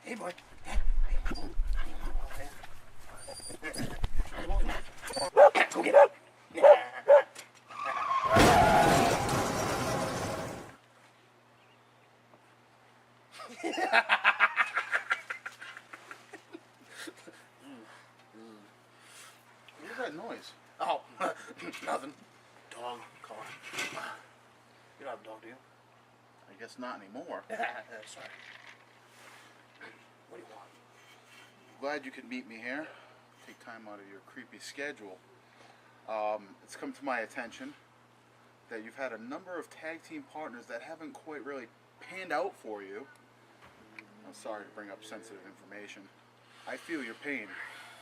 Hey, boy. Go get it. What is that noise? Oh, nothing. Dog calling. You don't have a dog, do you? I guess not anymore. Sorry. What do you want? Glad you could meet me here. Take time out of your creepy schedule. It's come to my attention that you've had a number of tag team partners that haven't quite really panned out for you. I'm sorry to bring up sensitive information. I feel your pain.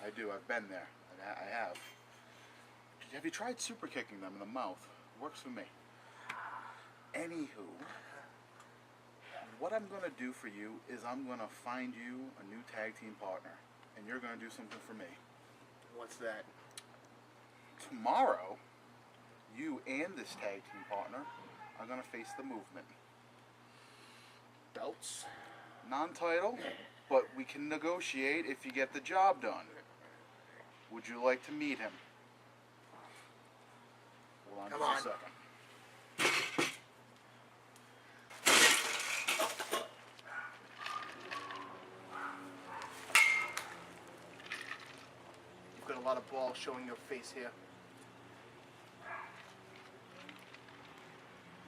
I do. I've been there. I have. Have you tried super kicking them in the mouth? Works for me. Anywho, what I'm going to do for you is I'm going to find you a new tag team partner. And you're going to do something for me. What's that? Tomorrow, you and this tag team partner are going to face the movement. Belts? Non-title, but we can negotiate if you get the job done. Would you like to meet him? Hold on Come just on. a second. You've got a lot of balls showing your face here.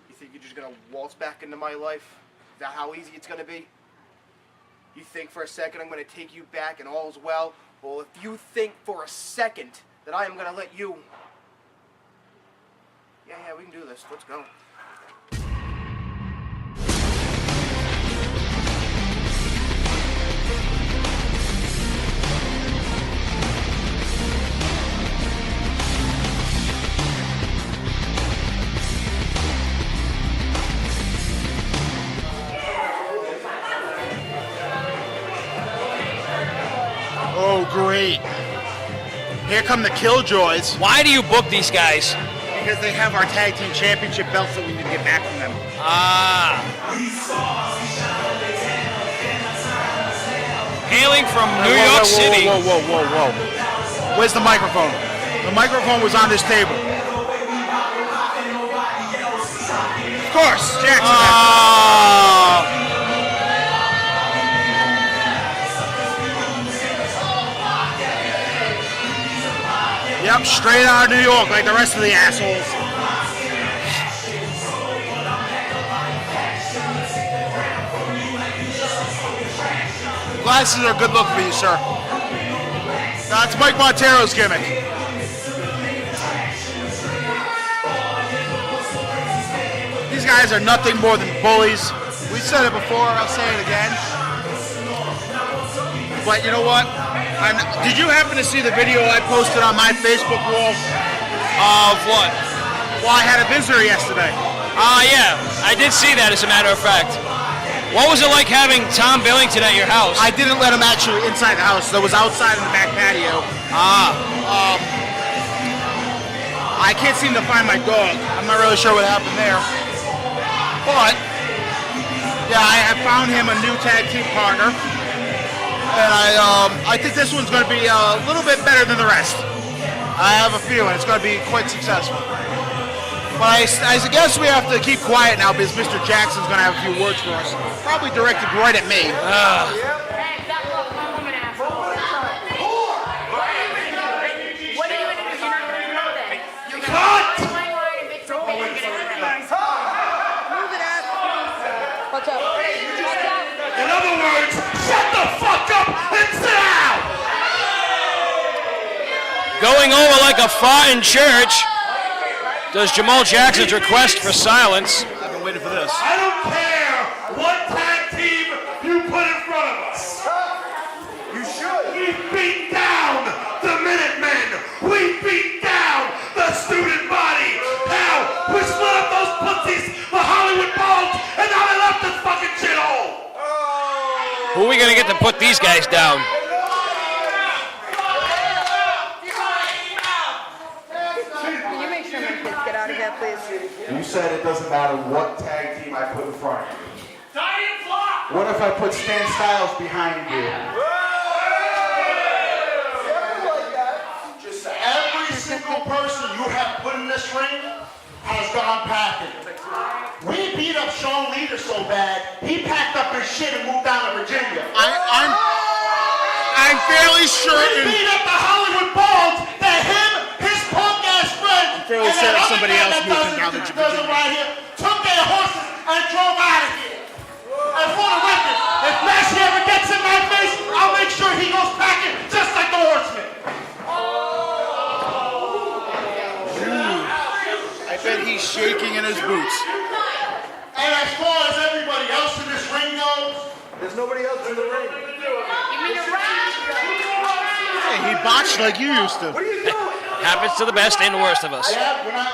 You think you're just gonna waltz back into my life? Is that how easy it's gonna be? You think for a second I'm gonna take you back and all's well? Well, if you think for a second that I am gonna let you... Yeah, we can do this. Let's go. Oh, great. Here come the Killjoys. Why do you book these guys? Because they have our tag team championship belts that we need to get back from them. Ah. Hailing from New York City. Whoa. Where's the microphone? The microphone was on this table. Of course, Jackson. Yep, straight out of New York like the rest of the assholes. Glasses are a good look for you, sir. That's Mike Montero's gimmick. These guys are nothing more than bullies. We said it before, I'll say it again. But you know what? Did you happen to see the video I posted on my Facebook wall? Of what? Well, I had a visitor yesterday. Yeah. I did see that, as a matter of fact. What was it like having Tom Billington at your house? I didn't let him actually inside the house. That was outside in the back patio. I can't seem to find my dog. I'm not really sure what happened there. But, yeah, I have found him a new tag team partner. And I think this one's going to be a little bit better than the rest. I have a feeling it's going to be quite successful. But I guess we have to keep quiet now because Mr. Jackson's going to have a few words for us. Probably directed right at me. In other words, shut the fuck up and sit down! Going over like a fart in church does Jamal Jackson's request for silence. I've been waiting for this. I don't care what tag team you put in front of us. You should. We beat down the Minutemen. We beat down the student body. Hell, we split up those pussies, the Hollywood Balls, and now they left this fucking shithole. Who are we going to get to put these guys down? Can you make sure my kids get out of here, please? You said it doesn't matter what tag team I put in front of you. Diane Flock! What if I put Stan Styles behind you? Just every single person you have put in this ring has gone packing. We beat up Sean Leader so bad, he packed up his shit and moved down to Virginia. I'm fairly certain. We beat up the Hollywood Balls that him, his punk ass friend, fairly and certain that somebody other else guy moved that him down to does it Virginia. right here, took their horses and drove out of here. And for the record, if Massey ever gets in my face, I'll make sure he goes packing just like the horseman. I bet he's shaking in his boots. And as far as everybody else in this ring goes, There's nobody else in the ring. Hey, he botched like you used to. What are you doing? Happens to the best and the worst of us. you're right.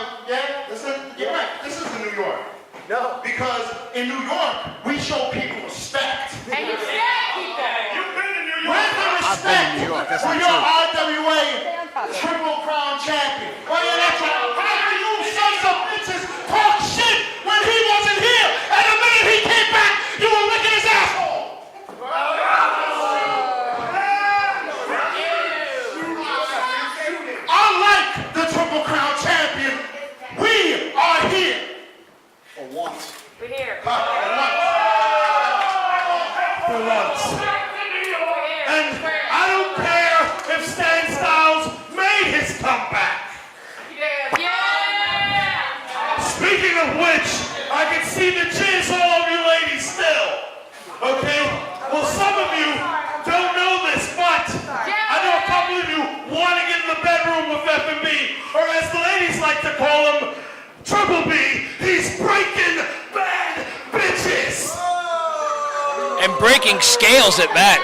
This isn't New York. No. Because in New York, we show people respect. And you scared people. Where's the I've been in New York, respect that's for not your true. RWA Triple Crown champion? Oh yeah, that's right. How can you sons of bitches talk shit when he wasn't here? And the minute he came back, you were licking his asshole. Unlike the Triple Crown champion, we are here. For once. We're here. For once. And I don't care if Stan Styles made his comeback. Yeah. Speaking of which, I can see the jizz all over you ladies still. Okay? Well, some of you don't know this, but I know a couple of you want to get in the bedroom with F&B, or as the ladies like to call him, Triple B. He's breaking bad bitches. And breaking scales at that.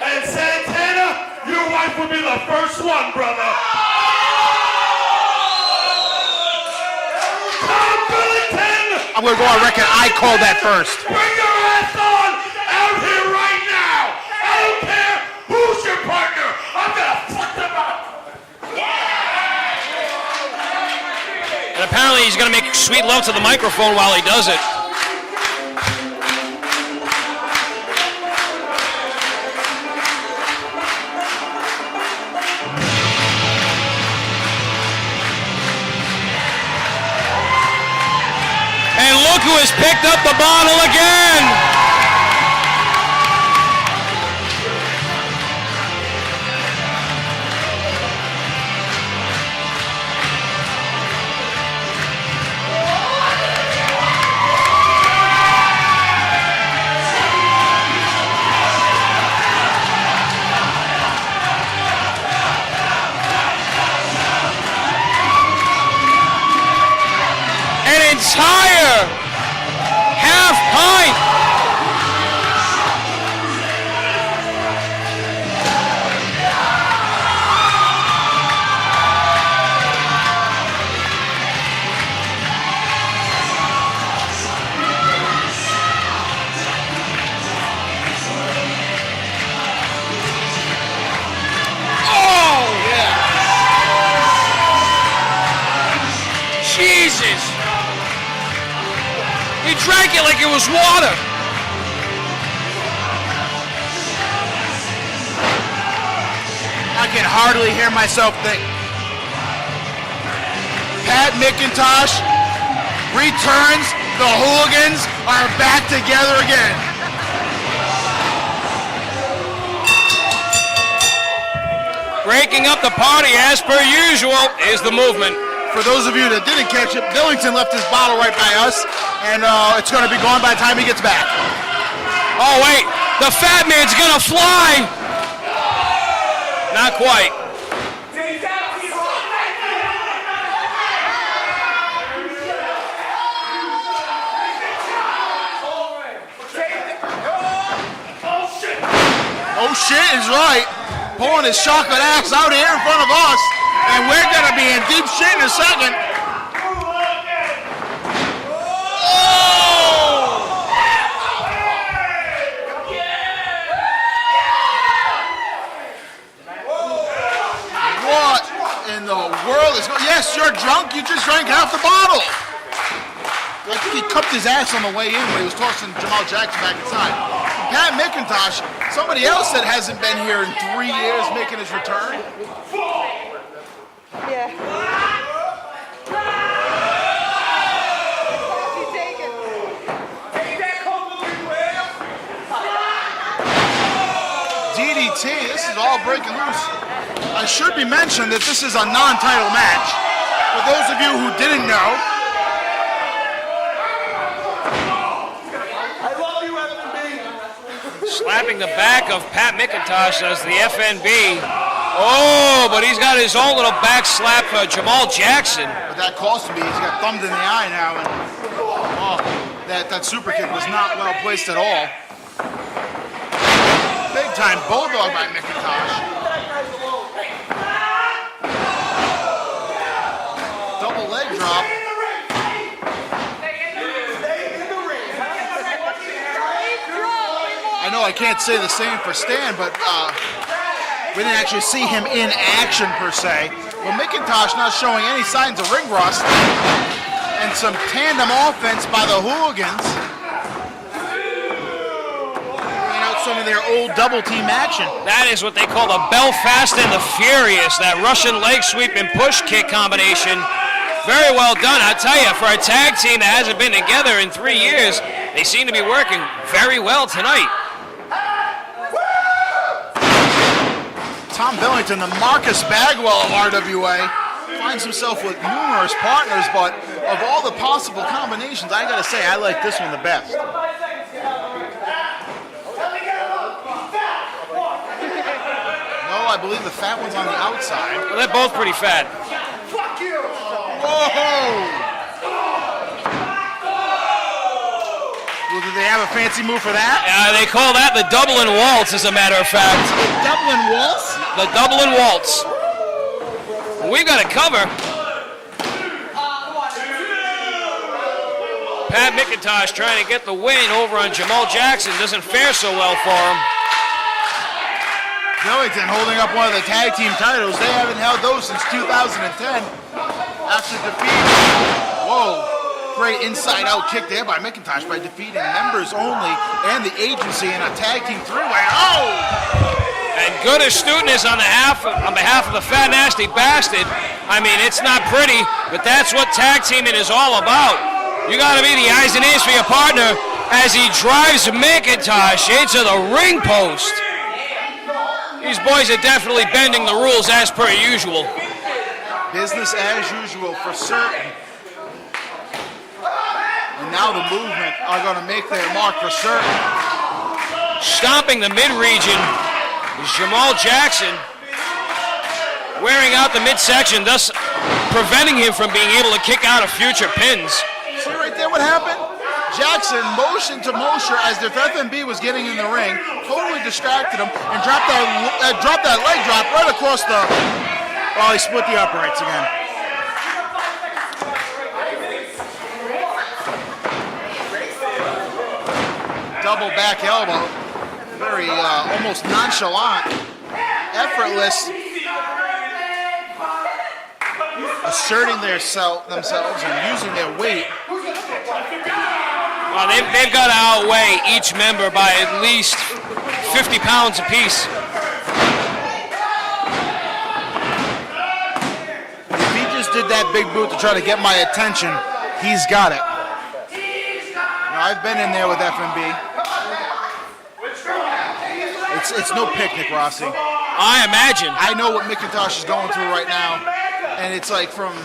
And Santana, your wife will be the first one, brother. Tom Billington! I'm gonna go on record. I called that first. Bring your ass on out here right now! I don't care who's your partner! I'm gonna fuck them up! And apparently he's going to make sweet love to the microphone while he does it. And look who has picked up the bottle again. Entire half pint. Oh yeah. Jesus. He drank it like it was water. I can hardly hear myself think. Pat McIntosh returns. The hooligans are back together again. Breaking up the party as per usual is the movement. For those of you that didn't catch it, Billington left his bottle right by us, and it's going to be gone by the time he gets back. Oh wait, the fat man's gonna fly. Not quite. Oh shit is right. Pulling his chocolate ass out here in front of us, and we're going to be in deep shit in a second. What in the world is going on? Yes, you're drunk. You just drank half the bottle. I think he cupped his ass on the way in when he was tossing Jamal Jackson back inside. Pat McIntosh, somebody else that hasn't been here in 3 years making his return. Yeah. DDT, this is all breaking loose. I should be mentioned that this is a non-title match. For those of you who didn't know, Slapping the back of Pat McIntosh as the FNB. Oh, but he's got his own little back slap for Jamal Jackson. but that cost me. He's got thumbed in the eye now, and that super kick was not well placed at all. Big time bulldog by McIntosh. Double leg drop. I know I can't say the same for Stan, but we didn't actually see him in action per se. Well, McIntosh not showing any signs of ring rust, and some tandem offense by the hooligans. Bringing out some of their old double team action. That is what they call the Belfast and the Furious, that Russian leg sweep and push kick combination. Very well done. I tell you, for a tag team that hasn't been together in 3 years, they seem to be working very well tonight. Tom Billington, the Marcus Bagwell of RWA, finds himself with numerous partners, but of all the possible combinations, I gotta say, I like this one the best. No, I believe the fat one's on the outside. Well, they're both pretty fat. Whoa! Well, do they have a fancy move for that? They call that the Dublin Waltz, as a matter of fact. Dublin Waltz? The Dublin Waltz. We've got it cover. Pat McIntosh trying to get the win over on Jamal Jackson. Doesn't fare so well for him. Billington holding up one of the tag team titles. They haven't held those since 2010. After defeating, whoa, great inside out kick there by McIntosh by defeating members only and the agency in a tag team three-way. Oh! And good astuteness on behalf of the Fat Nasty Bastard. I mean, it's not pretty, but that's what tag teaming is all about. You got to be the eyes and ears for your partner as he drives McIntosh into the ring post. These boys are definitely bending the rules as per usual. Business as usual for certain. And now the movement are going to make their mark for certain. Stomping the mid-region is Jamal Jackson, wearing out the midsection, thus preventing him from being able to kick out of future pins. See right there what happened? Jackson motioned to Mosher as if FNB was getting in the ring, totally distracted him, and dropped that leg drop right across the... Oh, he split the uprights again. Double back elbow. Very almost nonchalant, effortless, asserting themselves and using their weight. Well, they've got to outweigh each member by at least 50 pounds apiece. If he just did that big boot to try to get my attention, he's got it. Now, I've been in there with FNB. It's no picnic, Rossi. I imagine. I know what McIntosh is going through right now, and it's like from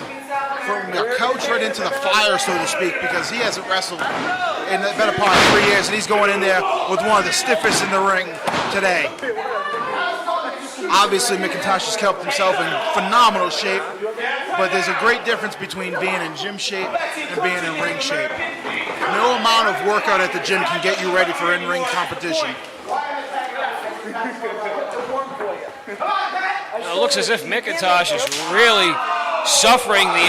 the couch right into the fire, so to speak, because he hasn't wrestled in the better part of 3 years, and he's going in there with one of the stiffest in the ring today. Obviously, McIntosh has kept himself in phenomenal shape, but there's a great difference between being in gym shape and being in ring shape. No amount of workout at the gym can get you ready for in-ring competition. It looks as if McIntosh is really suffering the,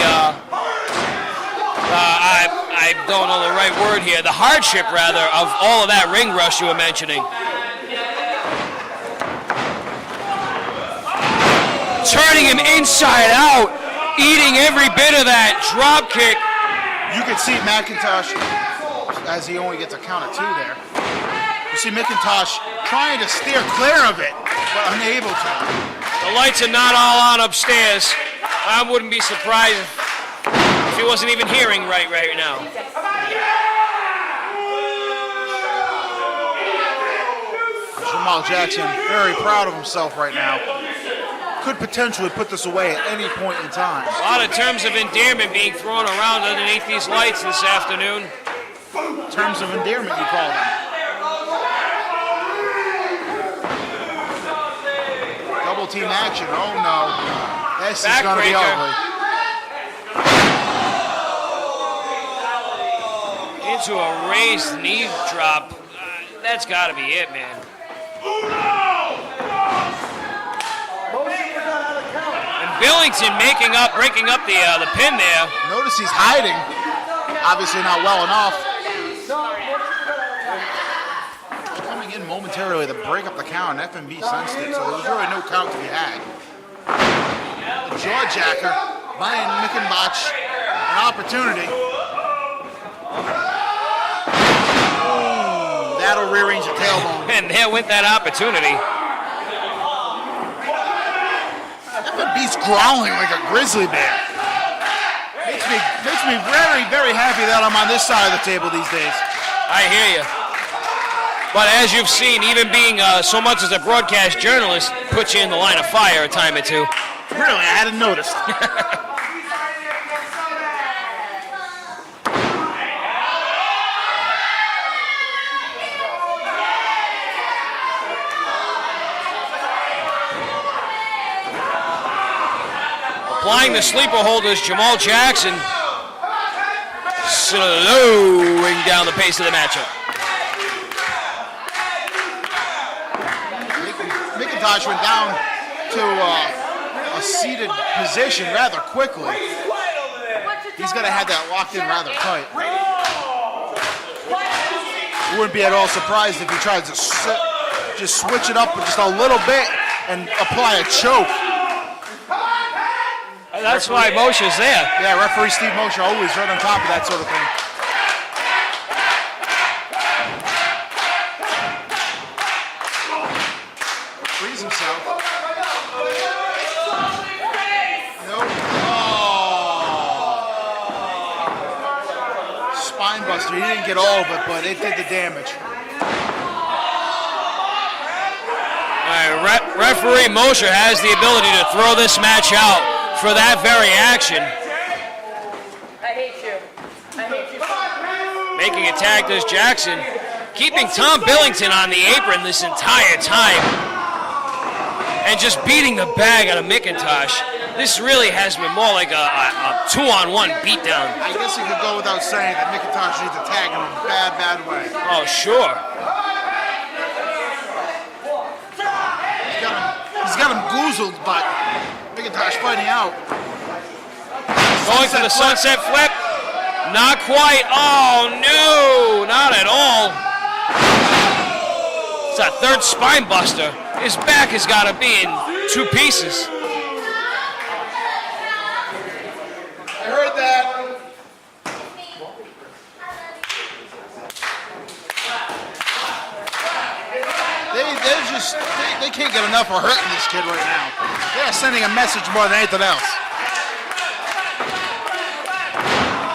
I don't know the right word here, the hardship, rather, of all of that ring rush you were mentioning. Turning him inside out, eating every bit of that drop kick. You could see McIntosh, as he only gets a count of 2 there. You see McIntosh trying to steer clear of it, but unable to. The lights are not all on upstairs. I wouldn't be surprised if he wasn't even hearing right now. Jamal Jackson very proud of himself right now. Could potentially put this away at any point in time. A lot of terms of endearment being thrown around underneath these lights this afternoon. Terms of endearment, you call them. Double team action. Oh no. This is going to be ugly. Into a raised knee drop. That's got to be it, man. And Billington breaking up the pin there. Notice he's hiding. Obviously not well enough. Coming in momentarily to break up the count. FMB sensed it, so there was really no count to be had. The jaw jacker buying Mickenbach an opportunity. Ooh, that'll rearrange the tailbone. And there went that opportunity. FMB's growling like a grizzly bear. Makes me very, very happy that I'm on this side of the table these days. I hear you. But as you've seen, even being so much as a broadcast journalist puts you in the line of fire a time or two. Really, I hadn't noticed. Applying the sleeper holders, Jamal Jackson slowing down the pace of the matchup. McIntosh went down to a seated position rather quickly. He's going to have that locked in rather tight. Wouldn't be at all surprised if he tried to just switch it up just a little bit and apply a choke. That's why Moshe's there. Yeah, referee Steve Moshe always right on top of that sort of thing. Frees himself. Nope. Oh. Spine buster. He didn't get all of it, but it did the damage. All right, referee Moshe has the ability to throw this match out for that very action. I hate you. I hate you. Making a tag does Jackson, keeping Tom Billington on the apron this entire time, and just beating the bag out of McIntosh. This really has been more like a 2-on-1 beatdown. I guess you could go without saying that McIntosh needs a tag in a bad, bad way. Oh, sure. He's got him goozled, but McIntosh fighting out. Going for the sunset flip. Not quite. Oh, no. Not at all. It's a third spine buster. His back has got to be in 2 pieces. I heard that. They can't get enough of hurting this kid right now. They're sending a message more than anything else.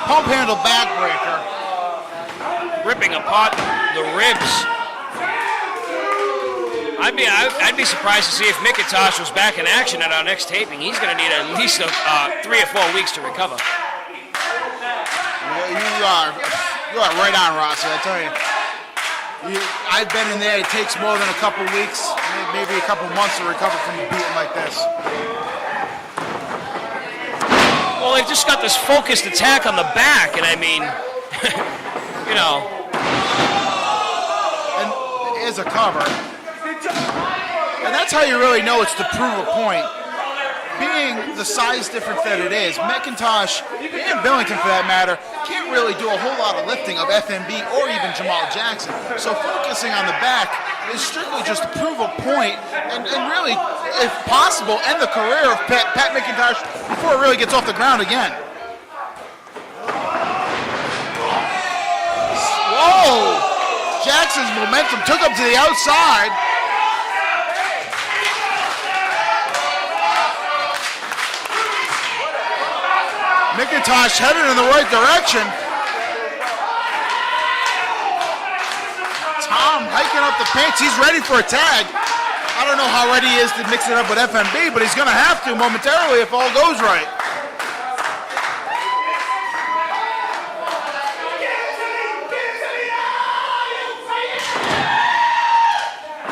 Pump handle backbreaker. Ripping apart the ribs. I'd be surprised to see if McIntosh was back in action at our next taping. He's going to need at least 3 or 4 weeks to recover. You are right on, Rossi, I tell you. I've been in there. It takes more than a couple weeks, maybe a couple months to recover from a beating like this. Well, they've just got this focused attack on the back, and I mean, you know. And as a cover. And that's how you really know it's to prove a point. Being the size difference that it is, McIntosh and Billington, for that matter, can't really do a whole lot of lifting of FMB or even Jamal Jackson. So focusing on the back is strictly just to prove a point and really, if possible, end the career of Pat McIntosh before it really gets off the ground again. Jackson's momentum took him to the outside. McIntosh headed in the right direction. Tom hiking up the pants. He's ready for a tag. I don't know how ready he is to mix it up with FMB, but he's going to have to momentarily if all goes right.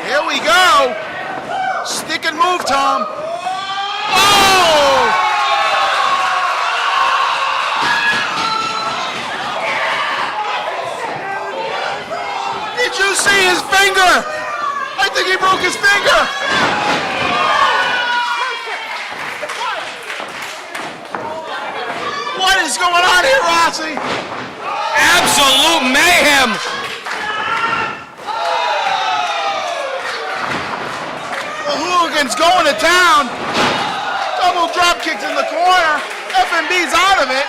Here we go. Stick and move, Tom. Oh! Did you see his finger? I think he broke his finger. What is going on here, Rossi? Absolute mayhem. The hooligan's going to town. Double drop kicks in the corner. FMB's out of it.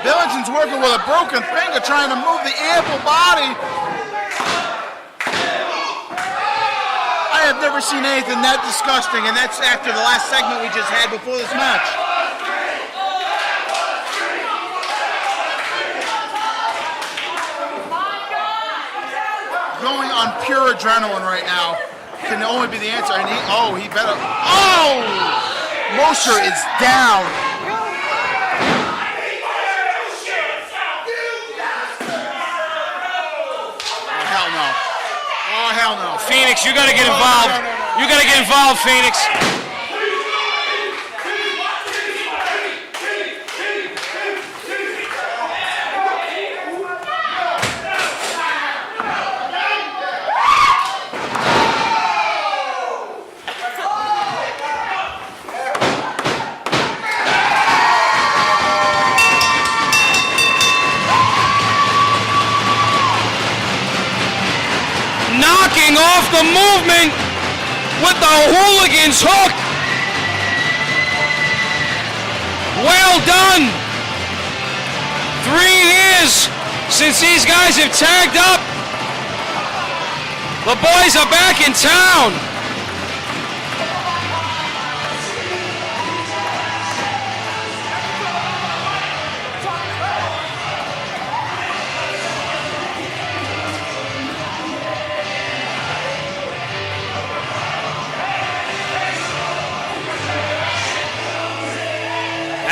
Billington's working with a broken finger, trying to move the ample body. I have never seen anything that disgusting, and that's after the last segment we just had before this match. Going on pure adrenaline right now can only be the answer. And he better. Oh! Mosher is down. Oh, hell no. Phoenix, you got to get involved. You got to get involved, Phoenix. Knocking off the movement with the hooligan's hook. Well done. 3 years since these guys have tagged up. The boys are back in town.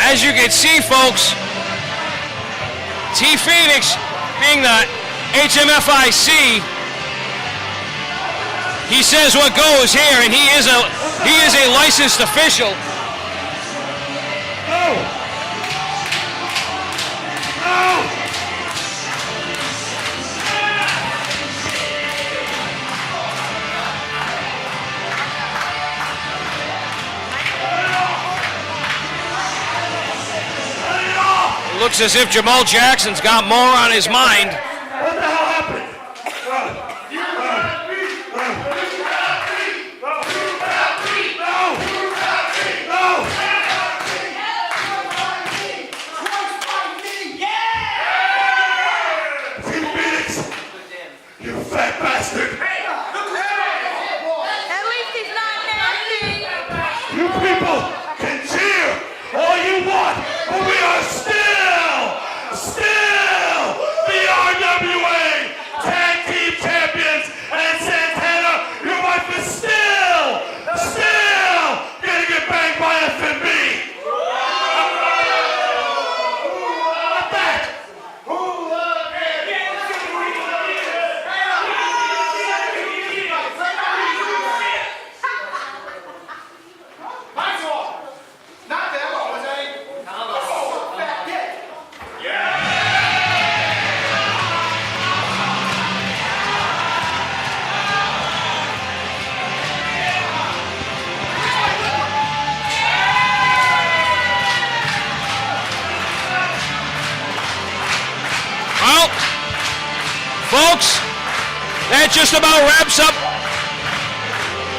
As you can see, folks, T Phoenix, being the HMFIC, he says what goes here, and he is a licensed official. Looks as if Jamal Jackson's got more on his mind. What the hell happened? Team Phoenix, you fat bastard. At least he's not nasty. You people can cheer all you want, but we are still the RWA Tag Team Champions, and Santana, your wife is still gonna get banged by FMB. Not that. Well, folks, that just about wraps up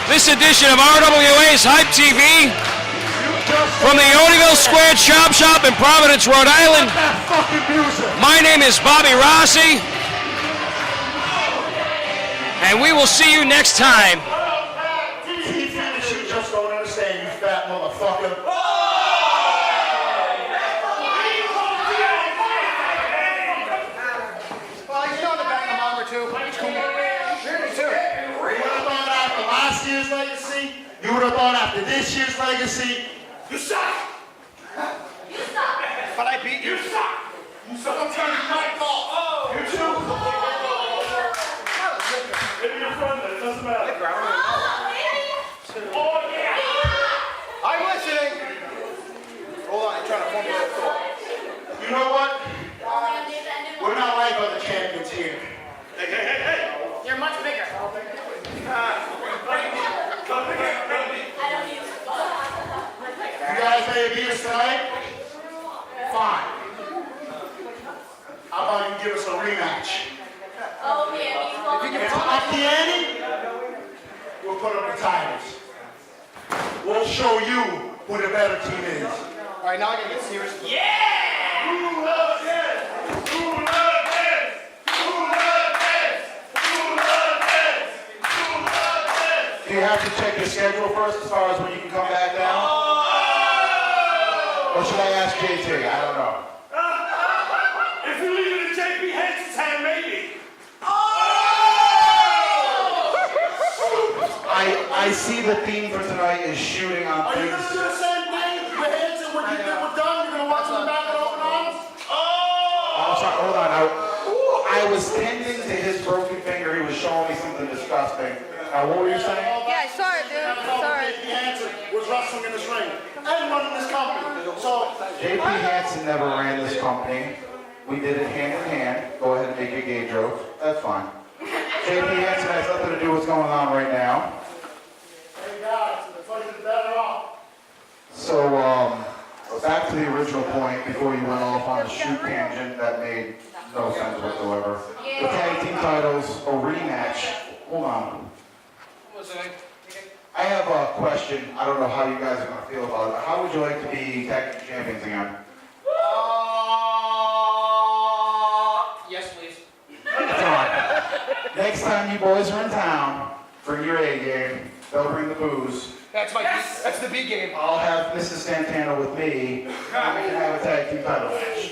this edition of RWA's Hype TV. You just from the Odeyville Squared Chop Shop in Providence, Rhode Island. That fucking music. My name is Bobby Rossi, and we will see you next time. He finished, you just don't understand, you fat motherfucker. Well, he's known to bang a mom or two. It's cool. Me too. You would have thought after last year's legacy, you would have thought after this year's legacy, you suck! But I beat you. You suck! You suck! I'm trying to cut off. Oh! You too? Maybe you're friend, it doesn't matter. Oh, yeah! I'm listening. Hold on, I'm trying to formulate a thought. You know what? We're not like other champions here. Hey! You're much bigger. You guys may beat us tonight? Fine. How about you give us a rematch? If it's up the ante, we'll put up the titles. We'll show you who the better team is. All right, now I gotta get serious. Who loves this? Who loves this? Who loves this? Who loves this? Who loves this? Do you have to check your schedule first as far as when you can come back down? Or should I ask JT? I don't know. If you leave it in JP Hansen's hand, maybe. I see the theme for tonight is shooting on Are you things. gonna do the same thing? Your hands and what you did with Dunn, you're gonna watch him back with open arms? Oh, sorry, hold on. I was tending to his broken finger. He was showing me something disgusting. What were you saying? Yeah, I saw it, dude. I saw it. JP Hansen was wrestling in this ring and running this company. So, JP Hansen never ran this company. We did it hand in hand. Go ahead and make your gay joke. That's fine. JP Hansen has nothing to do with what's going on right now. thank God, it's like it's better off. So, back to the original point before you went off on a shoot tangent that made no sense whatsoever. The tag team titles, a rematch. Hold on. I have a question. I don't know how you guys are going to feel about it. How would you like to be tag team champions again? Yes, please. Next time you boys are in town, bring your A game. They'll bring the booze. That's the B game. I'll have Mrs. Santana with me, and we can have a tag team title match.